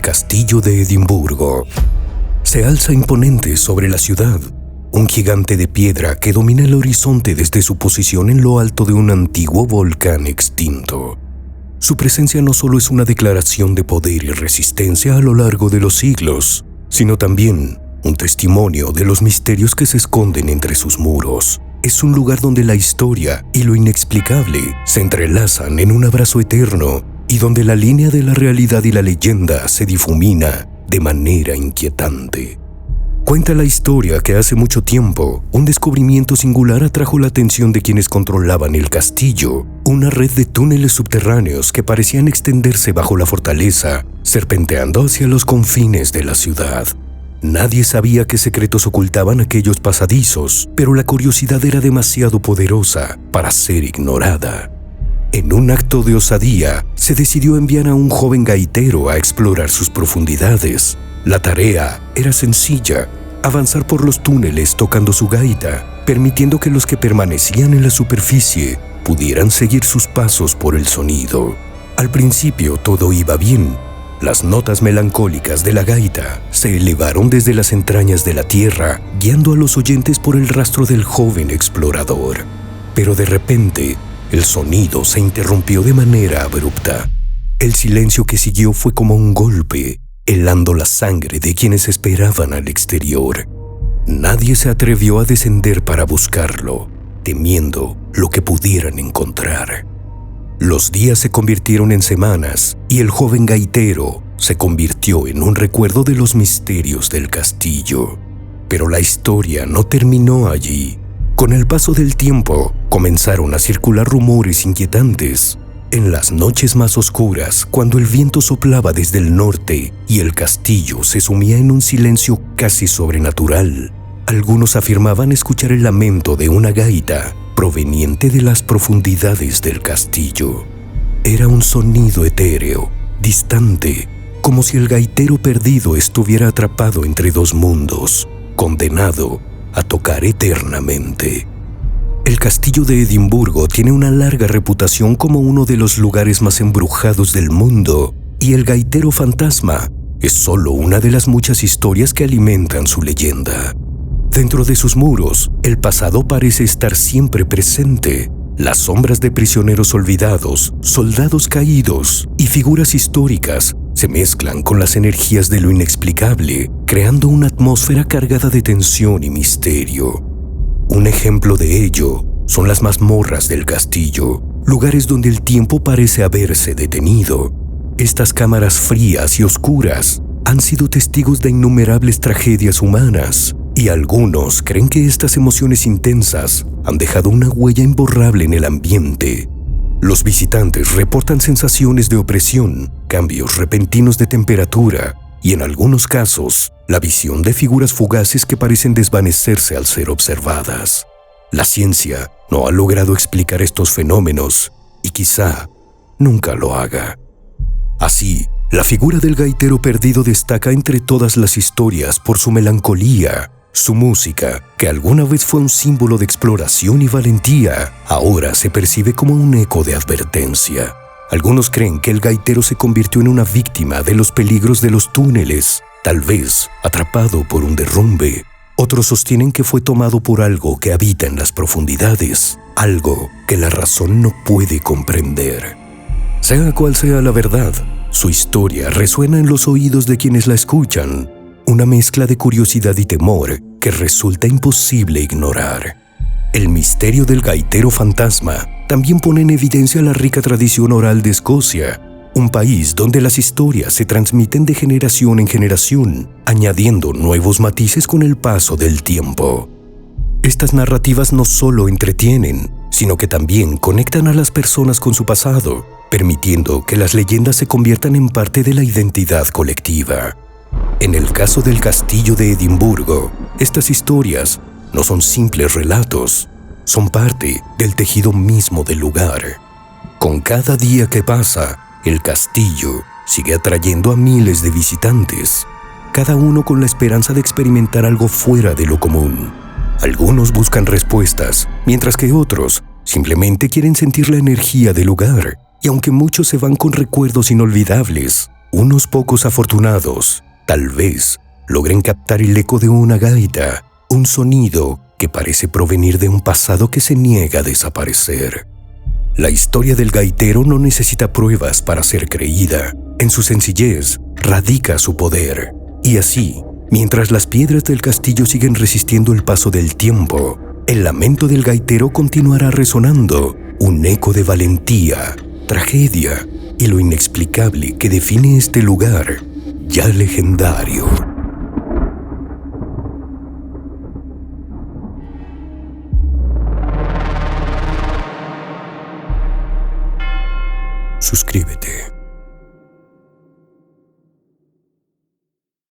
castillo de Edimburgo. Se alza imponente sobre la ciudad, un gigante de piedra que domina el horizonte desde su posición en lo alto de un antiguo volcán extinto. Su presencia no solo es una declaración de poder y resistencia a lo largo de los siglos, sino también un testimonio de los misterios que se esconden entre sus muros. Es un lugar donde la historia y lo inexplicable se entrelazan en un abrazo eterno y donde la línea de la realidad y la leyenda se difumina de manera inquietante. Cuenta la historia que hace mucho tiempo, un descubrimiento singular atrajo la atención de quienes controlaban el castillo, una red de túneles subterráneos que parecían extenderse bajo la fortaleza, serpenteando hacia los confines de la ciudad. Nadie sabía qué secretos ocultaban aquellos pasadizos, pero la curiosidad era demasiado poderosa para ser ignorada. En un acto de osadía, se decidió enviar a un joven gaitero a explorar sus profundidades. La tarea era sencilla: avanzar por los túneles tocando su gaita, permitiendo que los que permanecían en la superficie pudieran seguir sus pasos por el sonido. Al principio todo iba bien. Las notas melancólicas de la gaita se elevaron desde las entrañas de la tierra, guiando a los oyentes por el rastro del joven explorador. Pero de repente, el sonido se interrumpió de manera abrupta. El silencio que siguió fue como un golpe, helando la sangre de quienes esperaban al exterior. Nadie se atrevió a descender para buscarlo, temiendo lo que pudieran encontrar. Los días se convirtieron en semanas y el joven gaitero se convirtió en un recuerdo de los misterios del castillo. Pero la historia no terminó allí. Con el paso del tiempo, comenzaron a circular rumores inquietantes. En las noches más oscuras, cuando el viento soplaba desde el norte y el castillo se sumía en un silencio casi sobrenatural, algunos afirmaban escuchar el lamento de una gaita proveniente de las profundidades del castillo. Era un sonido etéreo, distante, como si el gaitero perdido estuviera atrapado entre dos mundos, condenado a tocar eternamente. El castillo de Edimburgo tiene una larga reputación como uno de los lugares más embrujados del mundo, y el gaitero fantasma es solo una de las muchas historias que alimentan su leyenda. Dentro de sus muros, el pasado parece estar siempre presente. Las sombras de prisioneros olvidados, soldados caídos y figuras históricas se mezclan con las energías de lo inexplicable, creando una atmósfera cargada de tensión y misterio. Un ejemplo de ello son las mazmorras del castillo, lugares donde el tiempo parece haberse detenido. Estas cámaras frías y oscuras han sido testigos de innumerables tragedias humanas, y algunos creen que estas emociones intensas han dejado una huella imborrable en el ambiente. Los visitantes reportan sensaciones de opresión, cambios repentinos de temperatura y, en algunos casos, la visión de figuras fugaces que parecen desvanecerse al ser observadas. La ciencia no ha logrado explicar estos fenómenos y quizá nunca lo haga. Así, la figura del gaitero perdido destaca entre todas las historias por su melancolía. Su música, que alguna vez fue un símbolo de exploración y valentía, ahora se percibe como un eco de advertencia. Algunos creen que el gaitero se convirtió en una víctima de los peligros de los túneles, tal vez atrapado por un derrumbe. Otros sostienen que fue tomado por algo que habita en las profundidades, algo que la razón no puede comprender. Sea cual sea la verdad, su historia resuena en los oídos de quienes la escuchan, una mezcla de curiosidad y temor que resulta imposible ignorar. El misterio del gaitero fantasma también pone en evidencia la rica tradición oral de Escocia, un país donde las historias se transmiten de generación en generación, añadiendo nuevos matices con el paso del tiempo. Estas narrativas no solo entretienen, sino que también conectan a las personas con su pasado, permitiendo que las leyendas se conviertan en parte de la identidad colectiva. En el caso del castillo de Edimburgo, estas historias no son simples relatos, son parte del tejido mismo del lugar. Con cada día que pasa, el castillo sigue atrayendo a miles de visitantes, cada uno con la esperanza de experimentar algo fuera de lo común. Algunos buscan respuestas, mientras que otros simplemente quieren sentir la energía del lugar, y aunque muchos se van con recuerdos inolvidables, Unos pocos afortunados, tal vez, logren captar el eco de una gaita, un sonido que parece provenir de un pasado que se niega a desaparecer. La historia del gaitero no necesita pruebas para ser creída. En su sencillez radica su poder. Y así, mientras las piedras del castillo siguen resistiendo el paso del tiempo, el lamento del gaitero continuará resonando, un eco de valentía, tragedia y lo inexplicable que define este lugar ya legendario.